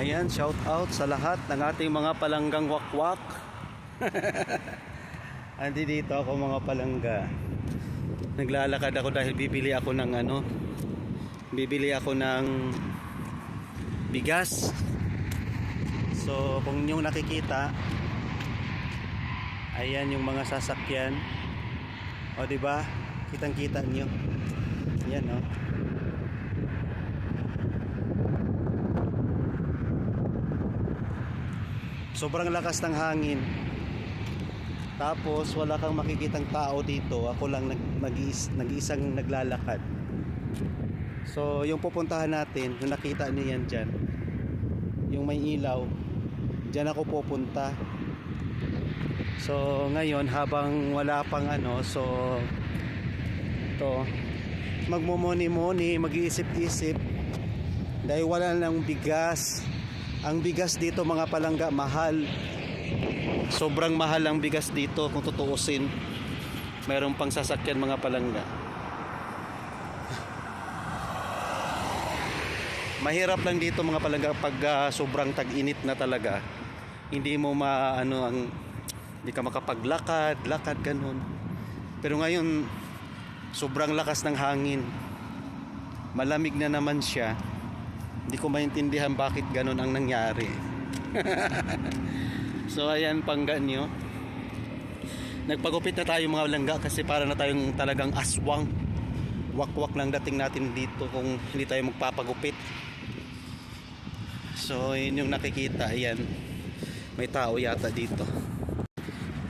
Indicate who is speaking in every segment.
Speaker 1: Ayan, shout out sa lahat ng ating mga palanggang wakwak. Andi dito ako mga palangga. Naglalakad ako dahil bibili ako ng bigas. So kung yung nakikita, ayan yung mga sasakyan. O di ba? Kitang-kita niyo. Yan, no. Sobrang lakas ng hangin. Tapos wala kang makikitang tao dito. Ako lang nag-iisang naglalakad. So yung pupuntahan natin, yung nakita niyo yan dyan, yung may ilaw, dyan ako pupunta. So ngayon habang wala pang so to magmumuni-muni, mag-iisip-isip dahil wala nang bigas. Ang bigas dito mga palangga mahal. Sobrang mahal ang bigas dito kung tutuusin. Mayroon pang sasakyan mga palangga. Mahirap lang dito mga palangga pag sobrang tag-init na talaga. Hindi mo hindi ka makapaglakad, ganun. Pero ngayon sobrang lakas ng hangin. Malamig na naman siya. Hindi ko maintindihan bakit ganun ang nangyari. So ayan, pangga nyo. Nagpagupit na tayo mga langga kasi para na tayong talagang aswang. Wakwak lang dating natin dito kung hindi tayo magpapagupit. So yun yung nakikita. Ayan, may tao yata dito.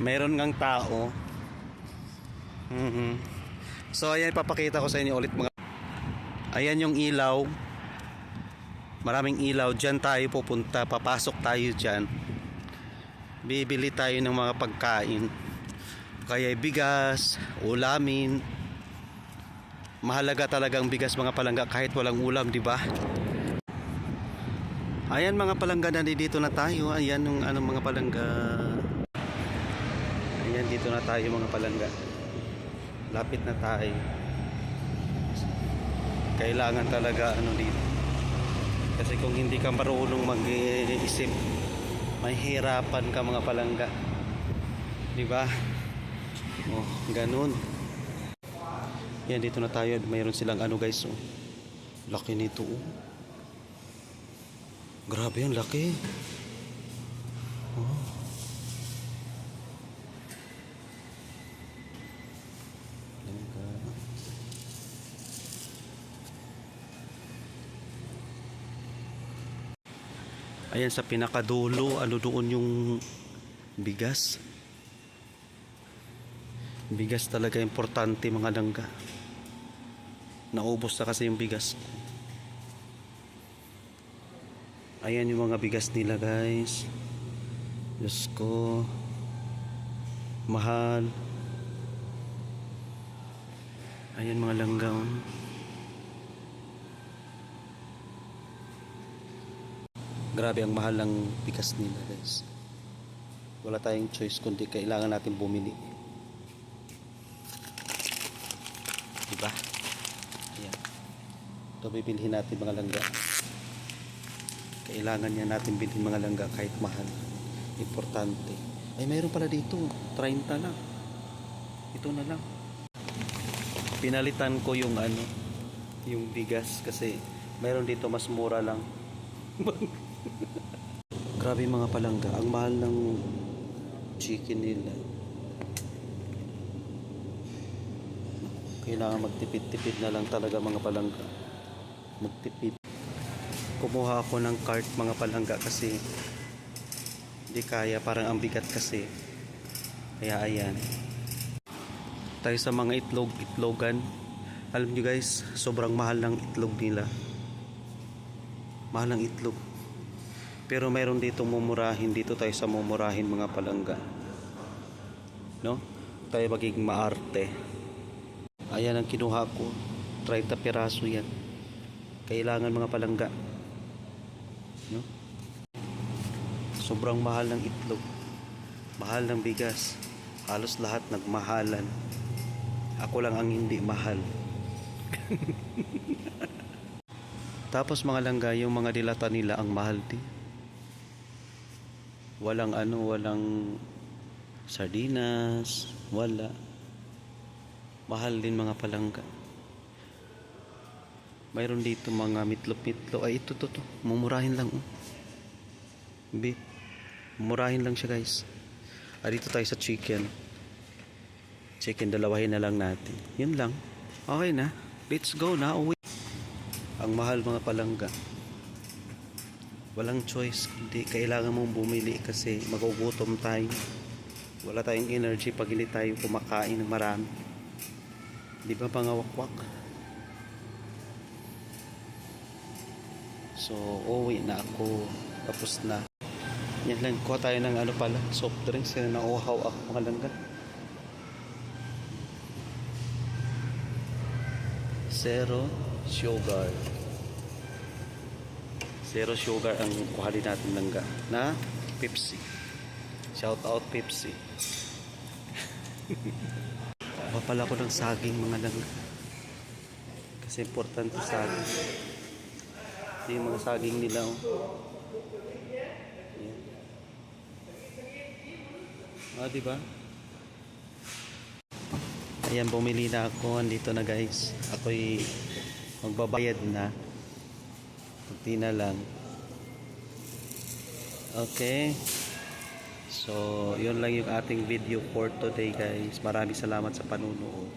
Speaker 1: Mayroon ngang tao. So ayan, ipapakita ko sa inyo ulit mga. Ayan yung ilaw. Maraming ilaw, dyan tayo pupunta, papasok tayo dyan, bibili tayo ng mga pagkain, kaya bigas, ulamin. Mahalaga talagang bigas mga palangga kahit walang ulam, di ba? Ayan mga palangga, nandito na tayo. Ayan yung mga palangga. Ayan, dito na tayo mga palangga. Lapit na tayo. Kailangan talaga dito. Kasi kung hindi ka marunong mag-iisip, mahihirapan ka mga palangga. Di ba? Oh, ganun. Yan, dito na tayo. Mayroon silang guys, oh. Laki nito, oh. Grabe yan, laki. Oh. Ayan sa pinakadulo, doon yung bigas. Bigas talaga importante mga langga. Naubos na kasi yung bigas. Ayan yung mga bigas nila guys. Diyos ko, mahal. Ayan mga langga, oh. Grabe ang mahal ng bigas nila guys. Wala tayong choice kundi kailangan natin bumili. Diba? Ayan. Ito bibilhin natin mga langga. Kailangan niya natin bilhin mga langga kahit mahal. Importante. Ay mayroon pala dito. 30 lang. Ito na lang. Pinalitan ko yung yung bigas kasi mayroon dito mas mura lang. Grabe mga palangga, ang mahal ng chicken nila. Kailangan magtipid-tipid na lang talaga mga palangga. Magtipid. Kumuha ako ng cart mga palangga kasi hindi kaya, parang ang bigat kasi. Kaya ayan. Tayo sa mga itlogan. Alam nyo guys, sobrang mahal ng itlog nila. Mahal ng itlog. Pero mayroon dito mumurahin. Dito tayo sa mumurahin mga palangga. No? Tayo magiging maarte. Ayan ang kinuha ko. 30 piraso yan. Kailangan mga palangga. No? Sobrang mahal ng itlog. Mahal ng bigas. Halos lahat nagmahalan. Ako lang ang hindi mahal. Tapos mga langga, yung mga dilata nila ang mahal din. Walang walang sardinas, wala. Mahal din mga palangga. Mayroon dito mga mitlop-mitlop. Ay, ito. Mumurahin lang. Beef. Mumurahin lang siya, guys. Dito tayo sa chicken. Chicken, dalawahin na lang natin. Yun lang. Okay na. Let's go na. Uwi. Ang mahal mga palangga. Walang choice. Hindi. Kailangan mong bumili kasi magugutom tayo. Wala tayong energy pag hindi tayo kumakain ng marami. Di ba pangawakwak? So, uwi na ako. Tapos na. Yan lang. Kuha tayo ng pala. Soft drinks. Yan na uhaw ako mga langga. Zero sugar. Zero sugar ang kuhalin natin langga. Na Pepsi. Shout out Pepsi. Mapala ko ng saging mga langga. Kasi importante saging. Ito yung mga saging nila. Diba? Ayan, bumili na ako. Andito na guys. Ako'y magbabayad na. Kunti na lang. Okay. So, yun lang yung ating video for today guys. Maraming salamat sa panunood.